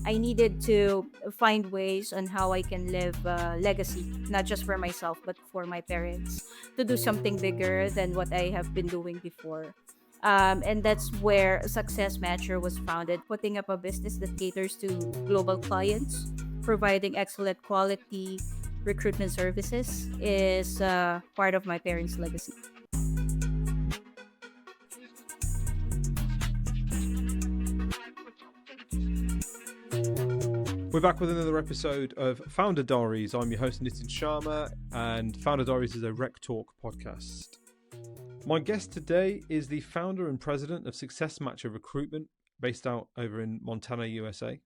I needed to find ways on how I can leave legacy, not just for myself but for my parents, to do something bigger than what I have been doing before. And that's where Success Matcher was founded, putting up a business that caters to global clients, providing excellent quality recruitment services is part of my parents' legacy. We're back with another episode of Founder Diaries. I'm your host, Nitin Sharma, and Founder Diaries is a Rec Talk podcast. My guest today is the founder and president of Success Matcher Recruitment, based out over in Montana, USA.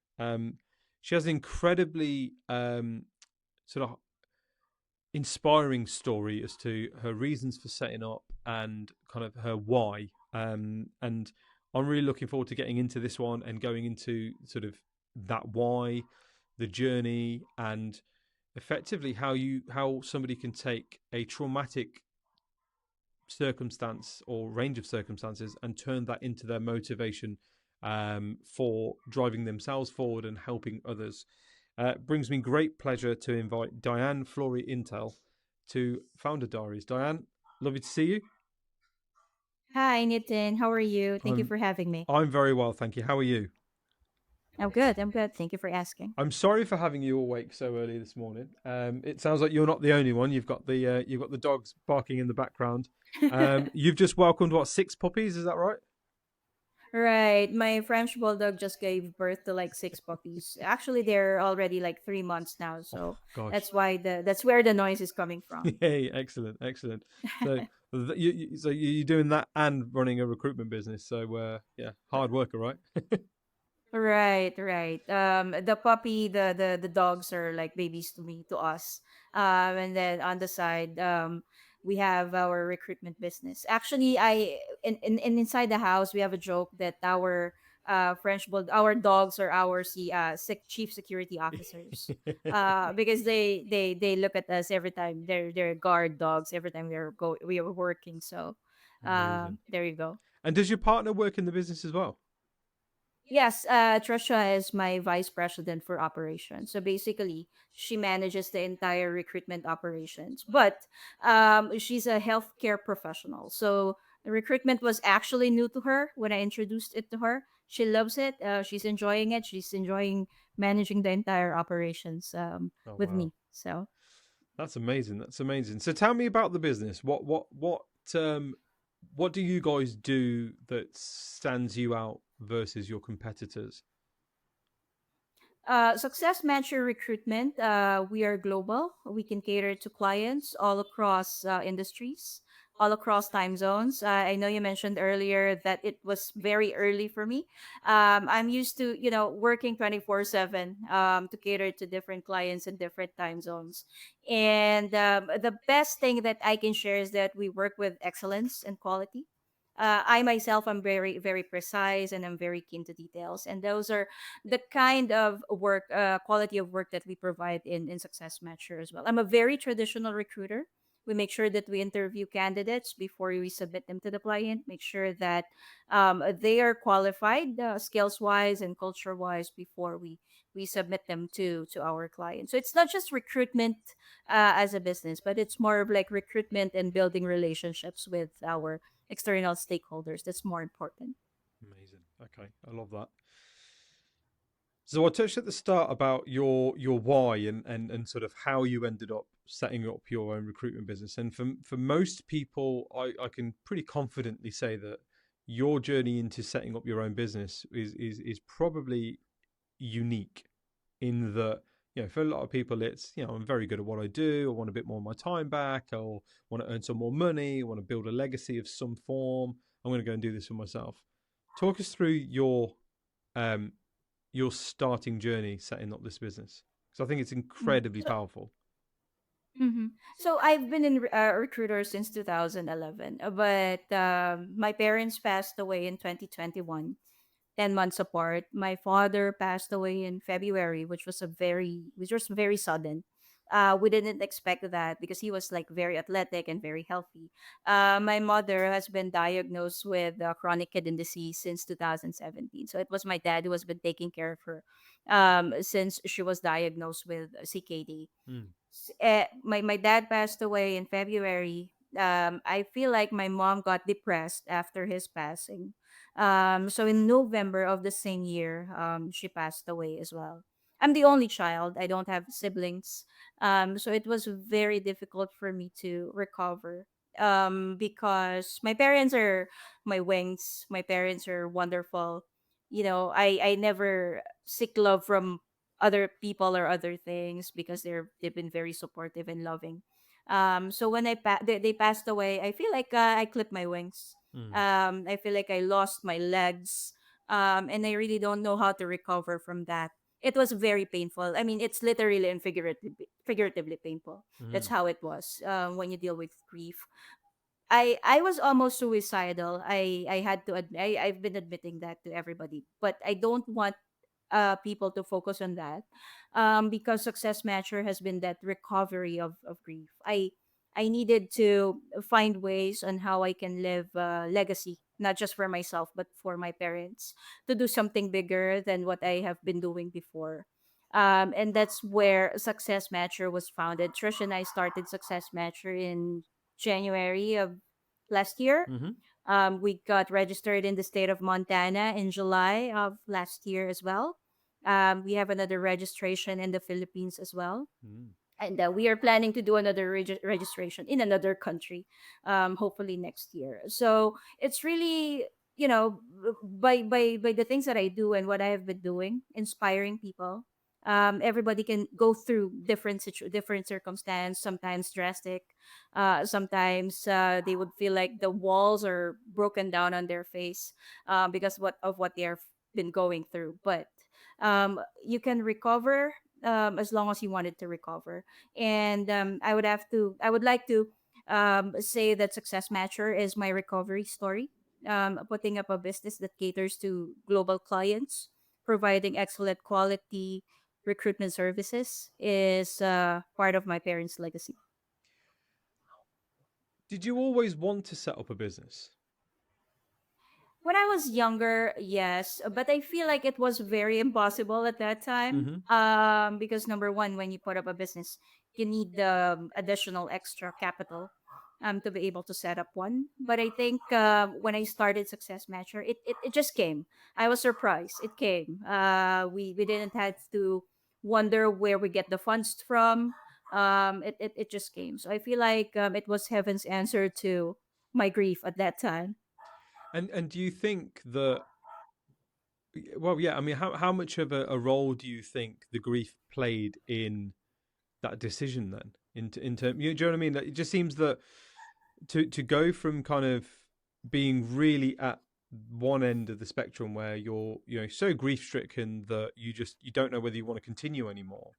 She has an incredibly sort of inspiring story as to her reasons for setting up and kind of her why. And I'm really looking forward to getting into this one and going into sort of that why, the journey, and effectively how somebody can take a traumatic circumstance or range of circumstances and turn that into their motivation for driving themselves forward and helping others. It brings me great pleasure to invite Dianne Flory Intal to Founder Diaries. Dianne, lovely to see you. Hi, Nitin. How are you? Thank you I'm for having me. I'm very well, thank you. How are you? I'm good. I'm good. Thank you for asking. I'm sorry for having you awake so early this morning. It sounds like you're not the only one. You've got the dogs barking in the background. You've just welcomed what, 6 puppies? Is that right? Right. My French bulldog just gave birth to like six puppies. Actually, they're already like 3 months now, Oh so gosh. that's why that's where the noise is coming from. Yay! Excellent, excellent. So you're doing that and running a recruitment business. So yeah, hard worker, right? Right, right. The dogs are like babies to me, to us. And then on the side, we have our recruitment business. Actually, inside the house, we have a joke that our our dogs are our chief security officers, because they look at us every time. They're guard dogs every time we are working. So, Amazing. there you go. And does your partner work in the business as well? Yes, Trisha is my vice president for operations. So basically, she manages the entire recruitment operations. But she's a healthcare professional. So the recruitment was actually new to her when I introduced it to her. She loves it. She's enjoying it. She's enjoying managing the entire operations Oh with wow, me. So that's amazing. That's amazing. So tell me about the business. Um what do you guys do that stands you out versus your competitors? Success Matcher Recruitment, we are global. We can cater to clients all across industries, all across time zones. I know you mentioned earlier that it was very early for me. I'm used to, working 24/7 to cater to different clients in different time zones. And the best thing that I can share is that we work with excellence and quality. I myself am very, very precise and I'm very keen to details. And those are the kind of work quality of work that we provide in Success Matcher as well. I'm a very traditional recruiter. We make sure that we interview candidates before we submit them to the client, make sure that they are qualified skills wise and culture wise before we submit them to our client. So it's not just recruitment as a business, but it's more of like recruitment and building relationships with our external stakeholders. That's more important. Amazing. Okay, I love that. So I touched at the start about your why and sort of how you ended up setting up your own recruitment business. And for most people, I can pretty confidently say that your journey into setting up your own business is probably unique in that, for a lot of people it's, I'm very good at what I do, I want a bit more of my time back, or want to earn some more money, I want to build a legacy of some form, I'm going to go and do this for myself. Talk us through um your starting journey setting up this business, because I think it's Mm. incredibly So, powerful. so I've been in recruiter since 2011, but my parents passed away in 2021, 10 months apart. My father passed away in February, which was very sudden. We didn't expect that because he was like very athletic and very healthy. My mother has been diagnosed with chronic kidney disease since 2017. So it was my dad who has been taking care of her since she was diagnosed with CKD. Mm. My dad passed away in February. I feel like my mom got depressed after his passing. So in November of the same year, she passed away as well. I'm the only child. I don't have siblings. So it was very difficult for me to recover. Because my parents are my wings. My parents are wonderful. I never seek love from other people or other things because they've been very supportive and loving. So when they passed away, I feel like I clipped my wings. Mm. I feel like I lost my legs. And I really don't know how to recover from that. It was very painful. I mean, it's literally and figuratively painful. That's Mm. how it was when you deal with grief. I was almost suicidal. I had to admit, I've been admitting that to everybody, but I don't want people to focus on that, because Success Matcher has been that recovery of grief. I needed to find ways on how I can live legacy, not just for myself but for my parents, to do something bigger than what I have been doing before. And that's where Success Matcher was founded. Trish and I started Success Matcher in January of last year. Mm-hmm. We got registered in the state of Montana in July of last year as well. We have another registration in the Philippines as well. Mm. And we are planning to do another registration in another country, hopefully next year. So it's really, by the things that I do and what I have been doing, inspiring people. Everybody can go through different circumstance, sometimes drastic, sometimes they would feel like the walls are broken down on their face, because what they have been going through. But you can recover, as long as you wanted to recover. And I would like to say that Success Matcher is my recovery story. Putting up a business that caters to global clients, providing excellent quality recruitment services is part of my parents' legacy. Did you always want to set up a business? When I was younger, yes, but I feel like it was very impossible at that time. Mm-hmm. Because number one, when you put up a business, you need the additional extra capital, to be able to set up one. But I think when I started Success Matcher, it just came. I was surprised. It came. We didn't have to wonder where we get the funds from. It just came. So I feel like it was heaven's answer to my grief at that time. And do you think that? Well, yeah. I mean, how much of a role do you think the grief played in that decision then? In term, do you know what I mean? Like, it just seems that to go from kind of being really at one end of the spectrum where you're so grief stricken that you don't know whether you want to continue anymore,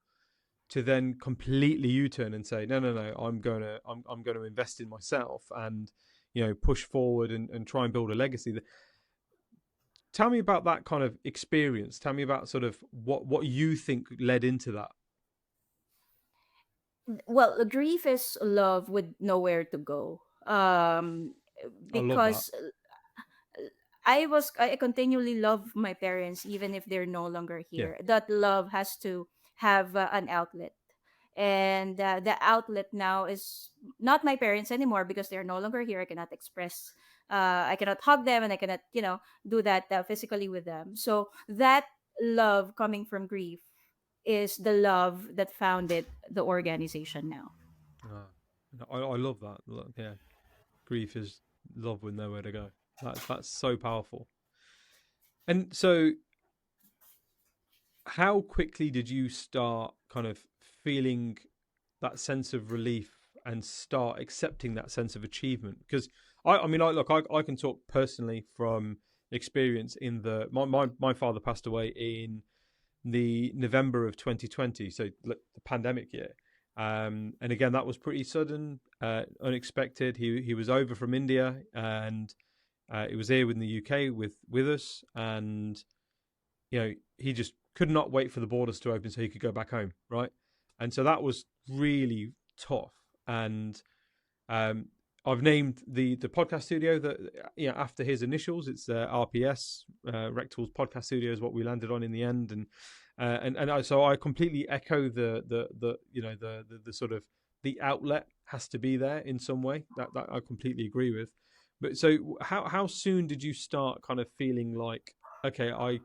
to then completely U-turn and say no, I'm going to invest in myself and push forward and try and build a legacy. Tell me about that kind of experience. Tell me about sort of what you think led into that. Well, grief is love with nowhere to go. I love that. Because I continually love my parents even if they're no longer Yeah. here. That love has to have an outlet. And the outlet now is not my parents anymore because they're no longer here. I cannot express, I cannot hug them, and I cannot, do that physically with them. So that love coming from grief is the love that founded the organization now. Ah, I love that. Yeah, grief is love with nowhere to go. That's so powerful. And so, how quickly did you start kind of feeling that sense of relief and start accepting that sense of achievement? Because I mean, I can talk personally from experience in my father passed away in the November of 2020, so the pandemic year. And again, that was pretty sudden, unexpected. He was over from India, and he was here in the UK with us, and he just could not wait for the borders to open so he could go back home, right? and so that was really tough. And um, I've named the podcast studio that, after his initials. It's RPS, Rectal's podcast studio is what we landed on in the end. So I completely echo the sort of the outlet has to be there in some way. That I completely agree with. But so how soon did you start kind of feeling like, okay, I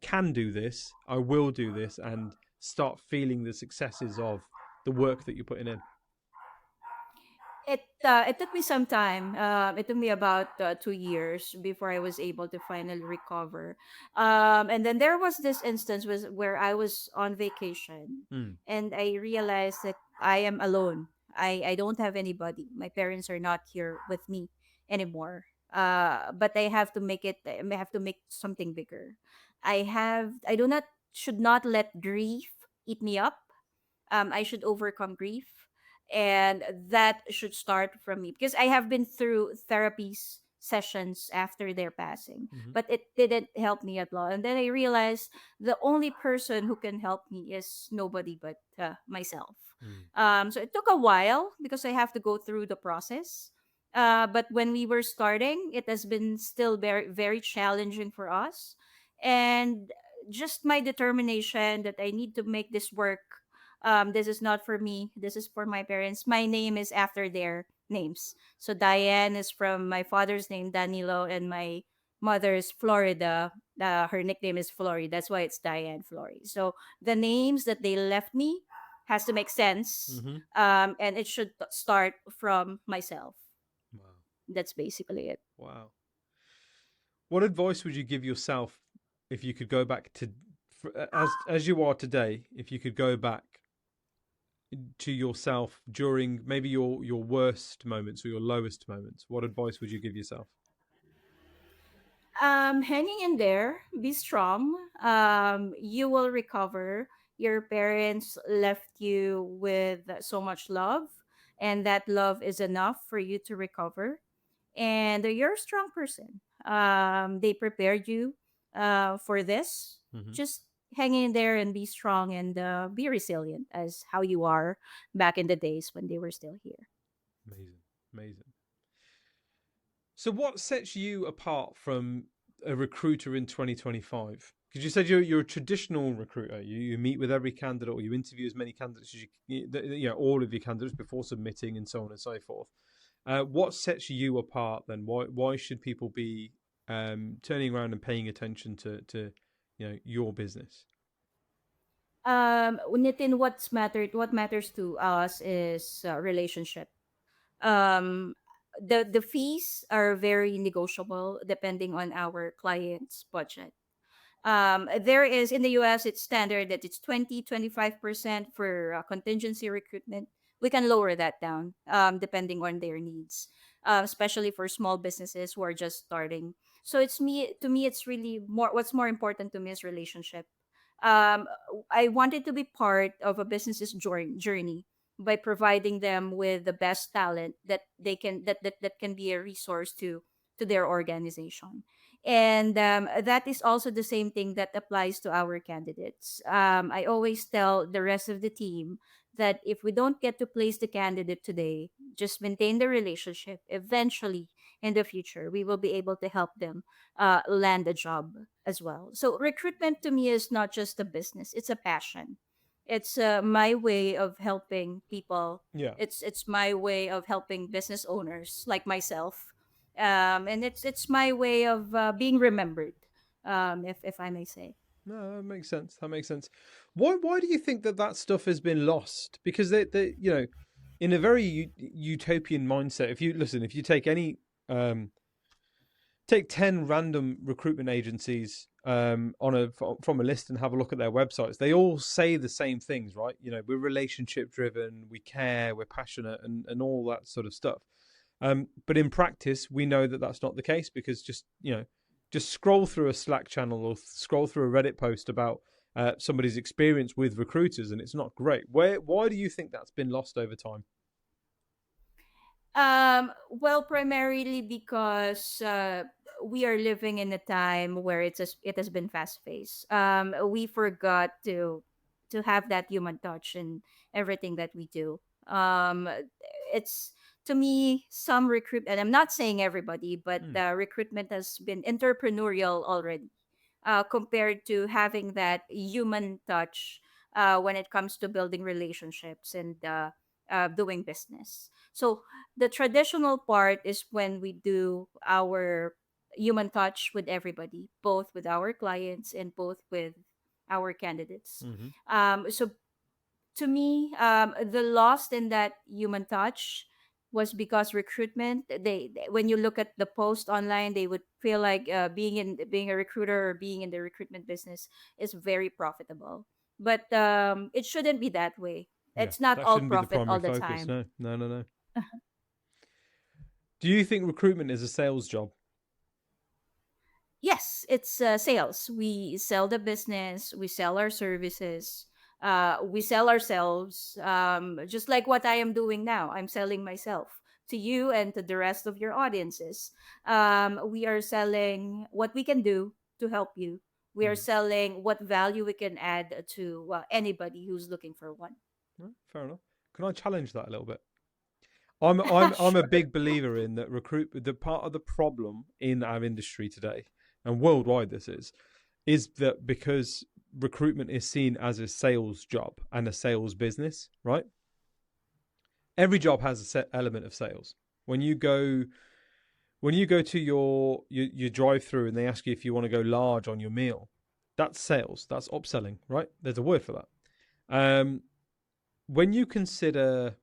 can do this, I will do this, and start feeling the successes of the work that you're putting in? It took me some time. It took me about 2 years before I was able to finally recover. And then there was this instance was where I was on vacation, Mm. and I realized that I am alone. I don't have anybody. My parents are not here with me anymore. But I have to make it. I have to make something bigger. I do not should not let grief eat me up. I should overcome grief, and that should start from me because I have been through therapies sessions after their passing, Hmm. but it didn't help me at all. And then I realized the only person who can help me is nobody but myself. Mm. So it took a while because I have to go through the process. But when we were starting, it has been still very, very challenging for us. And just my determination that I need to make this work. This is not for me. This is for my parents. My name is after their names. So Diane is from my father's name, Danilo, and my mother's Florida. Her nickname is Flory. That's why it's Dianne Flory. So the names that they left me has to make sense, Hmm. and it should start from myself. Wow. That's basically it. Wow. What advice would you give yourself if you could go back to, as you are today, if you could go back to yourself during maybe your worst moments or your lowest moments? What advice would you give yourself? Hanging in there, be strong. You will recover. Your parents left you with so much love, and that love is enough for you to recover. And you're a strong person. They prepared you for this. Hmm. Just hang in there and be strong and be resilient as how you are back in the days when they were still here. Amazing. Amazing. So, what sets you apart from a recruiter in 2025? Because you said you're a traditional recruiter. You meet with every candidate, or you interview as many candidates as all of your candidates before submitting, and so on and so forth. What sets you apart then? Why should people be turning around and paying attention to your business? Nitin, what matters to us is relationship. Um, the fees are very negotiable depending on our client's budget. There is in the US, it's standard that it's 20-25% for contingency recruitment. We can lower that down depending on their needs, especially for small businesses who are just starting. So it's me to me it's really more what's more important to me is relationship. um, I wanted to be part of a business's journey by providing them with the best talent that they can that can be a resource to their organization. And that is also the same thing that applies to our candidates. I always tell the rest of the team that if we don't get to place the candidate today, just maintain the relationship. Eventually, in the future, we will be able to help them land a job as well. So, recruitment to me is not just a business, it's a passion. It's my way of helping people. Yeah. It's my way of helping business owners like myself, and it's my way of being remembered, if I may say. No, that makes sense. That makes sense. Why do you think that stuff has been lost? Because they in a very utopian mindset. If you listen, if you take any um, take 10 random recruitment agencies from a list and have a look at their websites, they all say the same things, right? We're relationship driven, we care, we're passionate, and all that sort of stuff. But in practice, we know that that's not the case, because just scroll through a Slack channel or scroll through a Reddit post about somebody's experience with recruiters, and it's not great. Why do you think that's been lost over time? Well, primarily because we are living in a time where it has been fast paced. We forgot to have that human touch in everything that we do. It's to me some recruit, and I'm not saying everybody, but Mm. recruitment has been entrepreneurial already, compared to having that human touch when it comes to building relationships and doing business. So the traditional part is when we do our human touch with everybody, both with our clients and both with our candidates. Mm-hmm. So to me, the lost in that human touch was because recruitment. When you look at the post online, they would feel like being a recruiter or being in the recruitment business is very profitable, but it shouldn't be that way. Yeah, It's not that all shouldn't be the profit primary all the focus. time. No, no, no, no. Do you think recruitment is a sales job? Yes, it's sales. We sell the business, we sell our services, we sell ourselves. Just like what I am doing now, I'm selling myself to you and to the rest of your audiences. We are selling what we can do to help you. We are Mm. selling what value we can add to anybody who's looking for one. Right, fair enough. Can I challenge that a little bit? I'm a Sure. big believer in that the part of the problem in our industry today and worldwide is that because recruitment is seen as a sales job and a sales business, right? Every job has a set element of sales. When you go when you go to your drive through and they ask you if you want to go large on your meal, that's sales. That's upselling, right? There's a word for that. Um, when you consider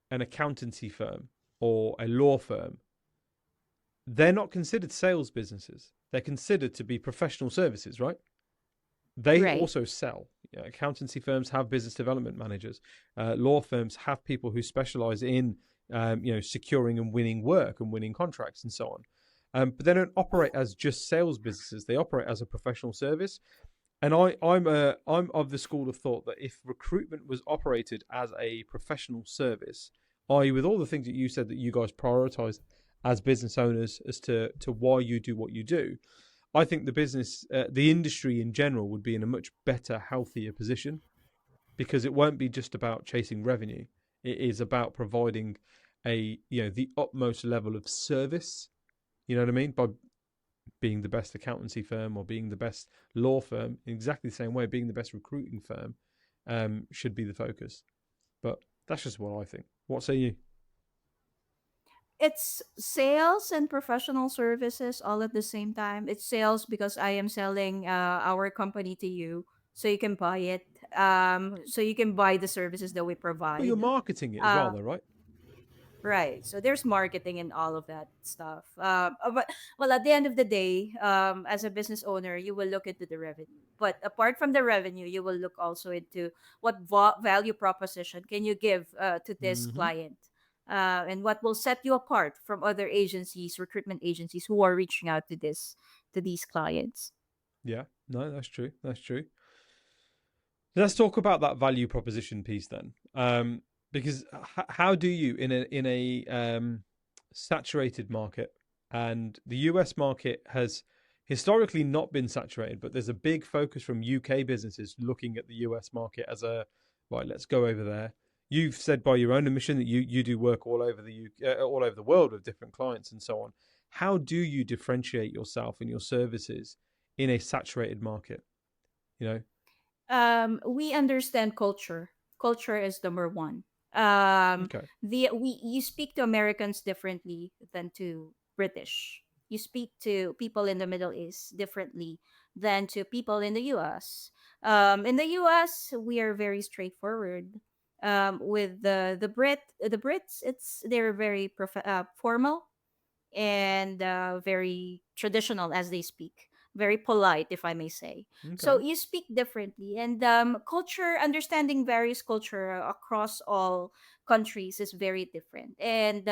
an accountancy firm or a law firm, they're not considered sales businesses. They're considered to be professional services, right? They Right. also sell. You know, accountancy firms have business development managers. Law firms have people who specialize in, securing and winning work and winning contracts and so on. But they don't operate as just sales businesses. They operate as a professional service. And I'm of the school of thought that if recruitment was operated as a professional service, i.e., with all the things that you said that you guys prioritize as business owners as to why you do what you do, I think the industry in general would be in a much better, healthier position because it won't be just about chasing revenue. It is about providing the utmost level of service. You know what I mean? By being the best accountancy firm or being the best law firm, in exactly the same way, being the best recruiting firm should be the focus. But that's just what I think. What say you? It's sales and professional services all at the same time. It's sales because I am selling our company to you, so you can buy it. So you can buy the services that we But you're provide. marketing it as well, Uh, though, right? right. So there's marketing and all of that stuff. But well, at the end of the day, as a business owner, you will look into the revenue. But apart from the revenue, you will look also into what value proposition can you give to this Mm-hmm. client, and what will set you apart from other agencies, recruitment agencies who are reaching out to these clients. Yeah, no, that's true. That's true. Let's talk about that value proposition piece then, because how do you in a saturated market, and the US market has historically not been saturated, but there's a big focus from UK businesses looking at the US market as a right. Let's go over there. You've said by your own admission that you do work all over the UK, all over the world with different clients and so on. How do you differentiate yourself and your services in a saturated market? You know. We understand culture. Culture is number one. Um, Okay. we you speak to Americans differently than to British. You speak to people in the Middle East differently than to people in the U.S. In the U.S., we are very straightforward. With the Brits, they're very formal and very traditional as they speak, very polite, if I may say. So Okay. you speak differently, and culture, understanding various culture across all countries is very different. And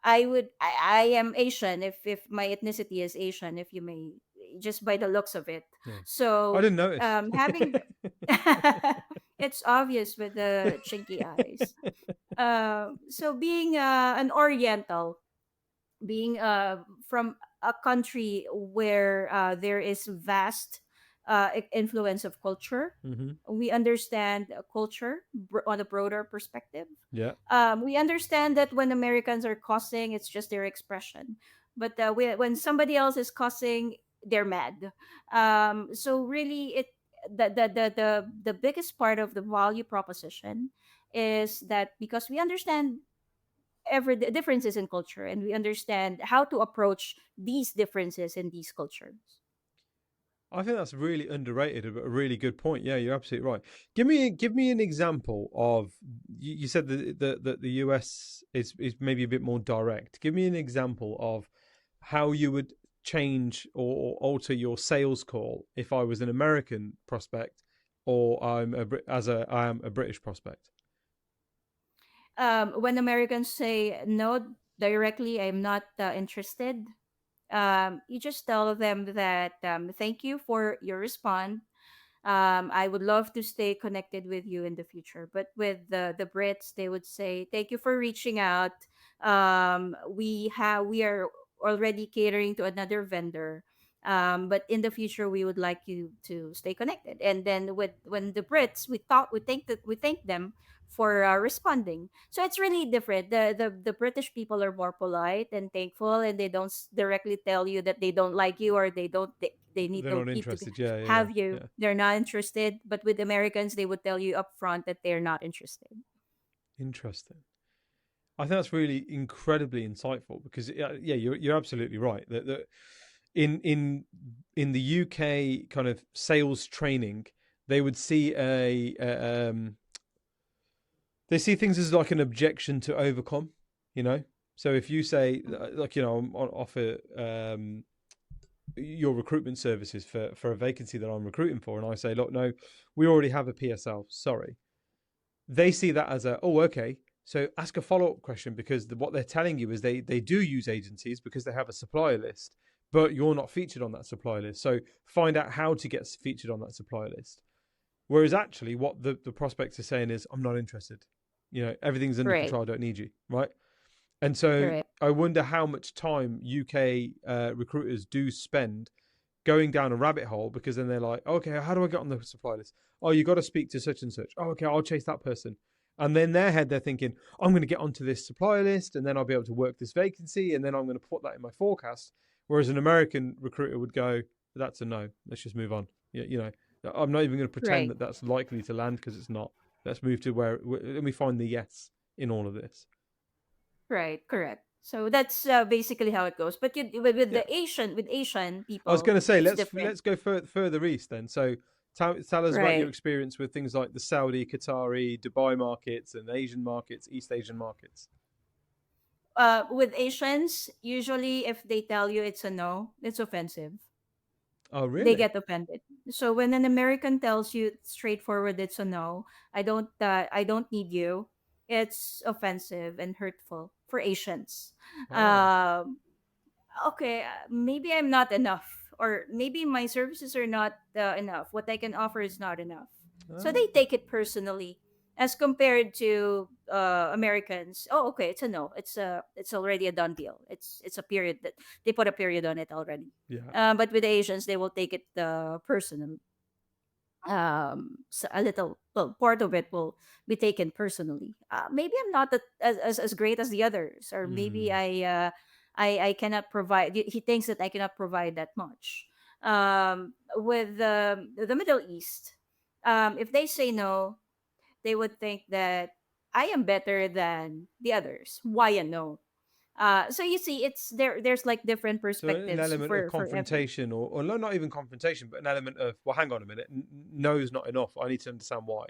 I am Asian, if my ethnicity is Asian, if you may, just by the looks of it. Yeah. I So didn't notice. having it's obvious with the chinky eyes. So being an Oriental, being from a country where there is vast influence of culture. Mm-hmm. We understand culture on a broader perspective. Yeah. We understand that when Americans are cussing, it's just their expression. But when somebody else is cussing, they're mad. So really, the biggest part of the value proposition is that because we understand every the differences in culture and we understand how to approach these differences in these cultures. I think that's really underrated, but a really good point. Yeah, you're absolutely right. Give me an example of you said the US is maybe a bit more direct. Give me an example of how you would change or alter your sales call if I was an American prospect or I am a British prospect. When Americans say no directly, I'm not interested. You just tell them that thank you for your response. I would love to stay connected with you in the future. But with the Brits, they would say, "Thank you for reaching out. We are already catering to another vendor, but in the future, we would like you to stay connected." And then with when the Brits, we thank them for responding. So it's really different. The British people are more polite and thankful, and they don't directly tell you that they don't like you or they They're not need to interested. Yeah, yeah, yeah, have you. yeah. They're not interested. But with Americans, they would tell you up front that they're not interested. Interesting. I think that's really incredibly insightful because yeah, you're absolutely right that in the UK kind of sales training, they would see they see things as like an objection to overcome, you know. So if you say like I'm on offer your recruitment services for a vacancy that I'm recruiting for, and I say, look, no, we already have a PSL. Sorry, they see that as a okay. So ask a follow up question because what they're telling you is they do use agencies because they have a supplier list, but you're not featured on that supplier list. So find out how to get featured on that supplier list. Whereas actually, what the prospects are saying is, I'm not interested. Everything's under Right. control. I don't need you, right? And so Right. I wonder how much time UK recruiters do spend going down a rabbit hole because then they're like, okay, how do I get on the supply list? Oh, you got to speak to such and such. Oh, okay, I'll chase that person. And then in their head, they're thinking, I'm going to get onto this supplier list and then I'll be able to work this vacancy and then I'm going to put that in my forecast. Whereas an American recruiter would go, that's a no. Let's just move on. I'm not even going to pretend Right. that that's likely to land because it's not. Let's move to where let me find the yes in all of this. Right. Correct. So that's basically how it goes. But with Yeah. the Asian I was people, going to say it's let's different. let's go further east then. So tell us about your Right. experience with things like the Saudi, Qatari, Dubai markets, and Asian markets, East Asian markets. With Asians, usually if they tell you it's a no, it's offensive. Oh, They really? get offended. So when an American tells you straightforward it's a no, I don't need you, it's offensive and hurtful for Asians. Oh, Um okay, maybe I'm not enough, or maybe my services are not enough. What I can offer is not enough. So oh, they take it personally, as compared to Americans. Oh, okay, it's a no. It's already a done deal. It's a period that they put a period on it already. yeah. But with Asians, they will take it personal. So a little, well, part of it will be taken personally. Maybe I'm not as great as the others, or maybe Mm. I cannot provide. He thinks that I cannot provide that much. With the Middle East, if they say no, they would think that I am better than the others. Why a no? So you see, it's there. There's like different So an perspectives element of for every. confrontation, or no, not even confrontation, but an element of well, hang on a minute, no is not enough. I need to understand why.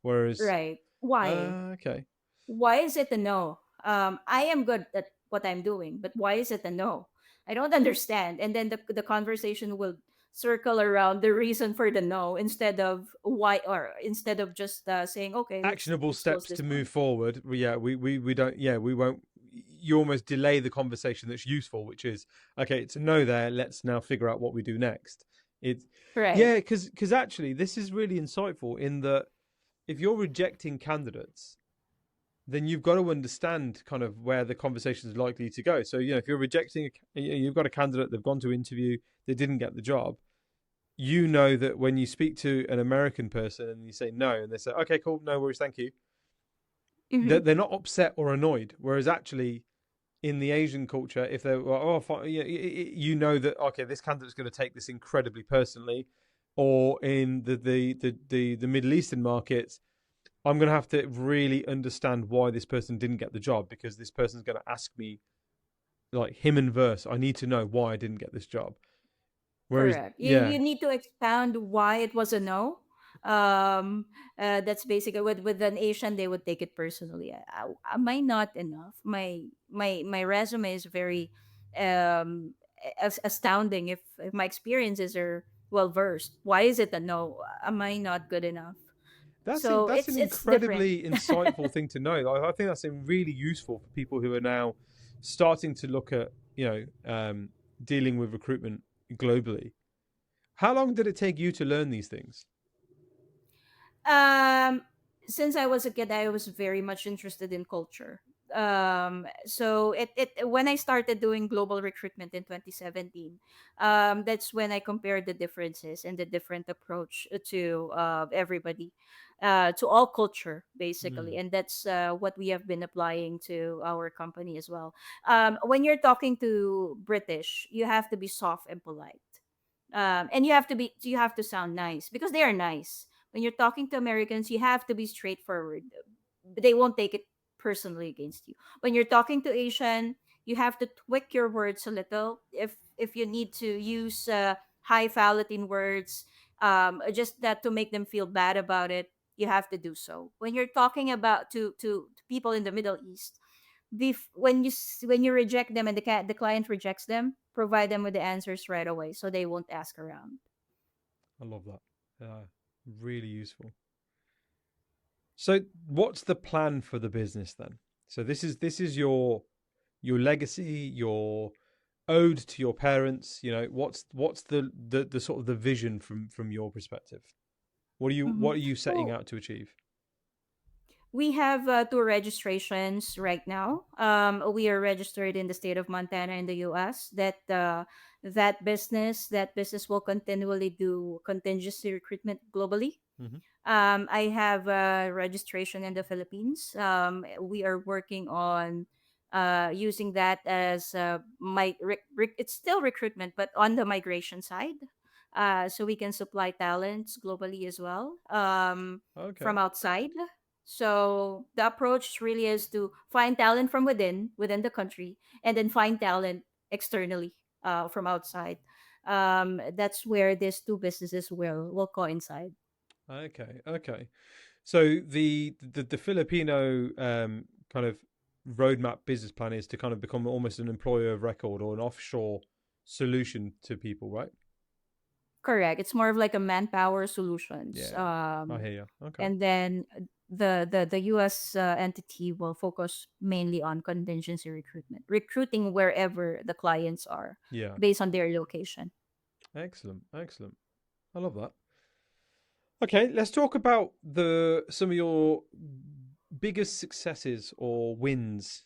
Whereas, Right. Why? okay, Why is it a no? I am good at what I'm doing, but why is it a no? I don't understand. And then the conversation will circle around the reason for the no, instead of why, or instead of just saying, okay, actionable let's close steps this to one. move forward. Yeah, we don't. Yeah, we won't. You almost delay the conversation that's useful, which is okay. It's a no there. Let's now figure out what we do next. It's Right. yeah, because actually this is really insightful in that if you're rejecting candidates, then you've got to understand kind of where the conversation is likely to go. So if you're rejecting, you've got a candidate, they've gone to interview, they didn't get the job. you know that when you speak to an American person and you say no, and they say, okay, cool, no worries, thank you, Mm-hmm. they're not upset or annoyed. Whereas actually, in the Asian culture, if they're, well, oh, fine, you know that, okay, this candidate's going to take this incredibly personally. Or in the Middle Eastern markets, I'm going to have to really understand why this person didn't get the job, because this person's going to ask me like him and verse. I need to know why I didn't get this job. Whereas, Correct. You yeah, need to expound why it was a no. That's basically with an Asian, they would take it personally. Am I not enough? My resume is very astounding. If my experiences are well versed, why is it a no? Am I not good enough? So that's an it's different. incredibly insightful thing to know. I think that's really useful for people who are now starting to look at dealing with recruitment globally. How long did it take you to learn these things? Um, since I was a kid, I was very much interested in culture. So it when I started doing global recruitment in 2017, that's when I compared the differences and the different approach to everybody, to all culture basically, Mm. and that's what we have been applying to our company as well. When you're talking to British, you have to be soft and polite, and you have to sound nice because they are nice. When you're talking to Americans, you have to be straightforward. They won't take it personally against you. When you're talking to Asian, you have to tweak your words a little. If you need to use highfalutin words, just that to make them feel bad about it, you have to do so. When you're talking about to people in the Middle East, when you reject them and the client rejects them, provide them with the answers right away so they won't ask around. I love that. Really useful. So, what's the plan for the business then? So this is your legacy, your ode to your parents. What's the sort of the vision from your perspective? Hmm. What are you setting Well, out to achieve? we have two registrations right now. We are registered in the state of Montana in the U.S. That business will continually do contingency recruitment globally. Hmm. I have registration in the Philippines. We are working on using that as it's still recruitment, but on the migration side, so we can supply talents globally as well, Okay. from outside. So the approach really is to find talent from within the country, and then find talent externally, from outside. That's where these two businesses will coincide. Okay. Okay. So the Filipino kind of roadmap business plan is to kind of become almost an employer of record or an offshore solution to people, right? Correct. It's more of like a manpower solutions. Yeah. I hear you. Okay. And then the U.S. Entity will focus mainly on contingency recruitment, recruiting wherever the clients are Yeah. based on their location. Excellent. Excellent. I love that. Okay, let's talk about the some of your biggest successes or wins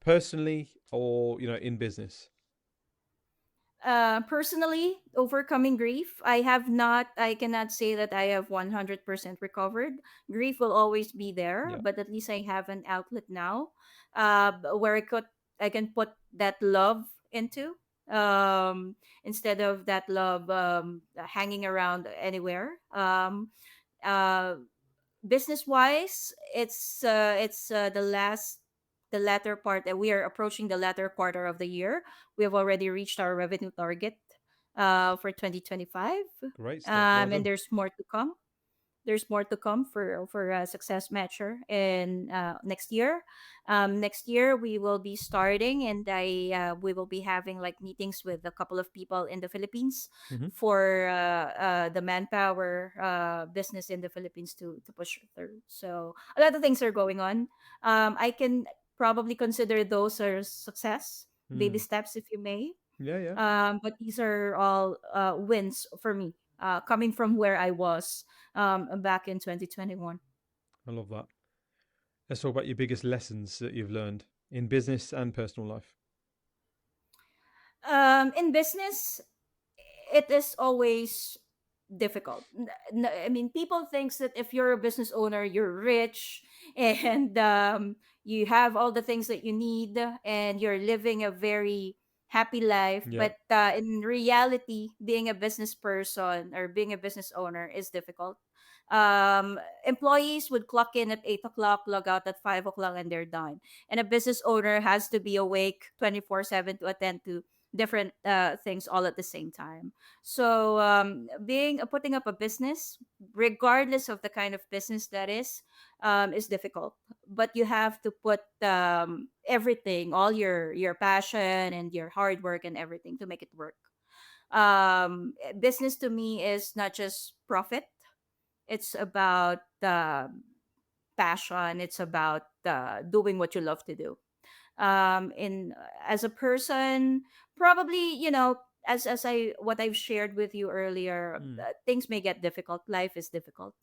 personally or in business. Personally, overcoming grief, I cannot say that I have 100% recovered. Grief will always be there, Yeah. but at least I have an outlet now, where I can put that love into, instead of that love hanging around anywhere. Uh, Business wise, it's the latter part that we are approaching the latter quarter of the year. We have already reached our revenue target for 2025, Great stuff. Well and done. there's more to come for Success Matcher in next year. Next year we will be starting, and I we will be having like meetings with a couple of people in the Philippines Hmm. for the manpower business in the Philippines to push through. So a lot of things are going on. I can probably consider those as success, baby Mm. steps, if you may. Yeah, yeah. But these are all wins for me, coming from where I was back in 2021. I love that. Let's talk about your biggest lessons that you've learned in business and personal life. In business, it is always difficult. I mean, people thinks that if you're a business owner, you're rich and you have all the things that you need and you're living a very happy life. Yeah. But in reality, being a business person or being a business owner is difficult. Employees would clock in at 8 o'clock, log out at 5 o'clock, and they're done. And a business owner has to be awake 24/7 to attend to different things all at the same time. So being putting up a business, regardless of the kind of business that is difficult. But you have to put everything, all your passion and your hard work and everything to make it work. Business to me is not just profit. It's about passion. It's about doing what you love to do. In As a person, probably, as I what I've shared with you earlier, Mm. things may get difficult. Life is difficult.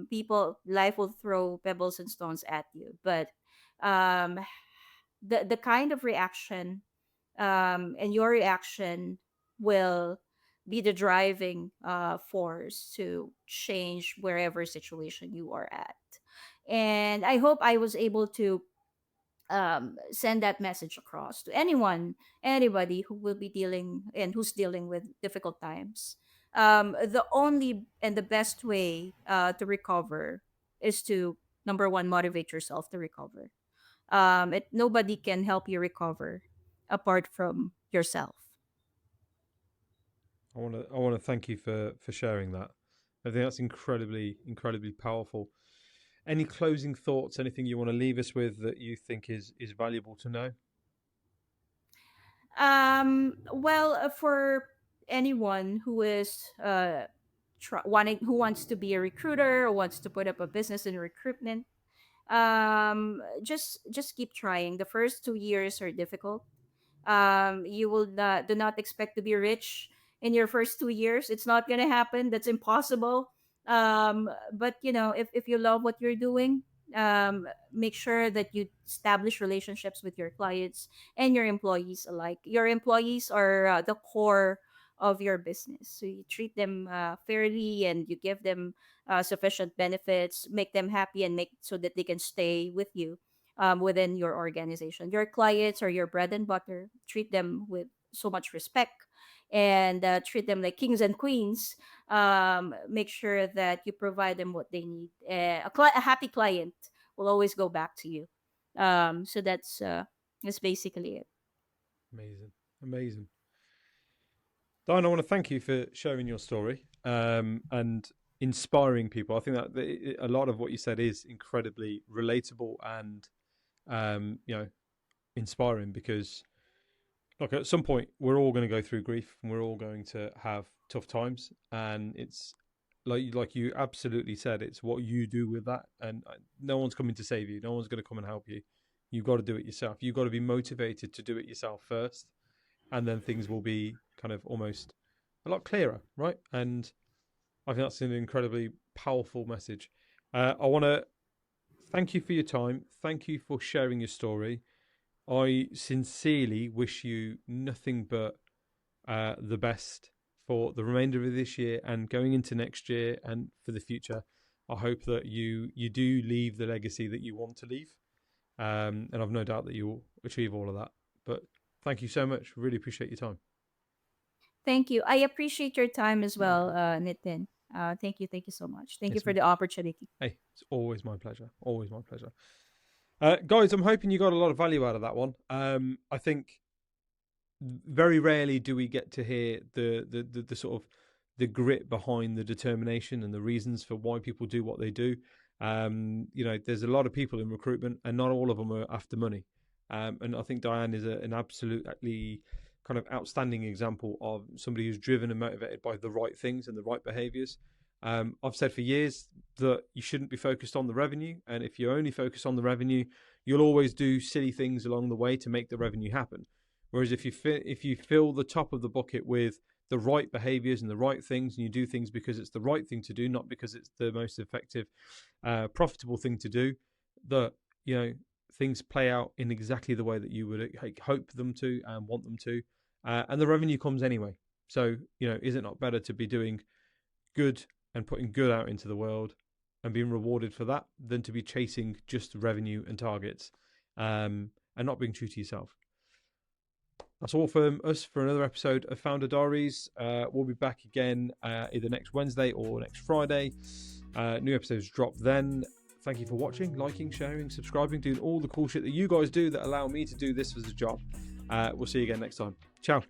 People Life will throw pebbles and stones at you, but um the kind of reaction, and your reaction will be the driving force to change wherever situation you are at. And I hope I was able to send that message across to anybody who will be dealing and who's dealing with difficult times. The only and the best way to recover is to, number one, motivate yourself to recover. Nobody can help you recover apart from yourself. I want to thank you for sharing that. I think that's incredibly powerful. Any closing thoughts? Anything you want to leave us with that you think is valuable to know? Well, for anyone who is who wants to be a recruiter or wants to put up a business in recruitment, just keep trying. The first 2 years are difficult. You will not do not expect to be rich in your first 2 years. It's not gonna happen. That's impossible. But if you love what you're doing, make sure that you establish relationships with your clients and your employees alike. Your employees are the core of your business, so you treat them fairly and you give them sufficient benefits, make them happy, and make so that they can stay with you within your organization. Your clients are your bread and butter. Treat them with so much respect and treat them like kings and queens. Make sure that you provide them what they need. A happy client will always go back to you. So that's basically it. Amazing, amazing. Diane, I want to thank you for sharing your story and inspiring people. I think that a lot of what you said is incredibly relatable and inspiring because look, at some point we're all going to go through grief and we're all going to have tough times, and it's like you absolutely said, it's what you do with that, and no one's coming to save you. No one's going to come and help you. You've got to do it yourself. You've got to be motivated to do it yourself first, and then things will be kind of almost a lot clearer, right? And I think that's an incredibly powerful message. I want to thank you for your time. Thank you for sharing your story. I sincerely wish you nothing but the best for the remainder of this year and going into next year and for the future. I hope that you do leave the legacy that you want to leave, and I've no doubt that you'll achieve all of that. But thank you so much. Really appreciate your time. Thank you. I appreciate your time as well, Nitin. Thank you. Thank you so much. Thank you It's for the opportunity. hey, it's always my pleasure. Always my pleasure. Guys, I'm hoping you got a lot of value out of that one. I think very rarely do we get to hear the sort of the grit behind the determination and the reasons for why people do what they do. There's a lot of people in recruitment, and not all of them are after money. And I think Dianne is an absolutely kind of outstanding example of somebody who's driven and motivated by the right things and the right behaviors. I've said for years that you shouldn't be focused on the revenue, and if you only focus on the revenue, you'll always do silly things along the way to make the revenue happen. Whereas if you fill the top of the bucket with the right behaviors and the right things, and you do things because it's the right thing to do, not because it's the most effective, profitable thing to do, that you know things play out in exactly the way that you would hope them to and want them to, and the revenue comes anyway. So, is it not better to be doing good and putting good out into the world and being rewarded for that than to be chasing just revenue and targets, and not being true to yourself? That's all from us for another episode of Founder Diaries. We'll be back again either next Wednesday or next Friday. New episodes drop then. Thank you for watching, liking, sharing, subscribing, doing all the cool shit that you guys do that allow me to do this as a job. We'll see you again next time. Ciao.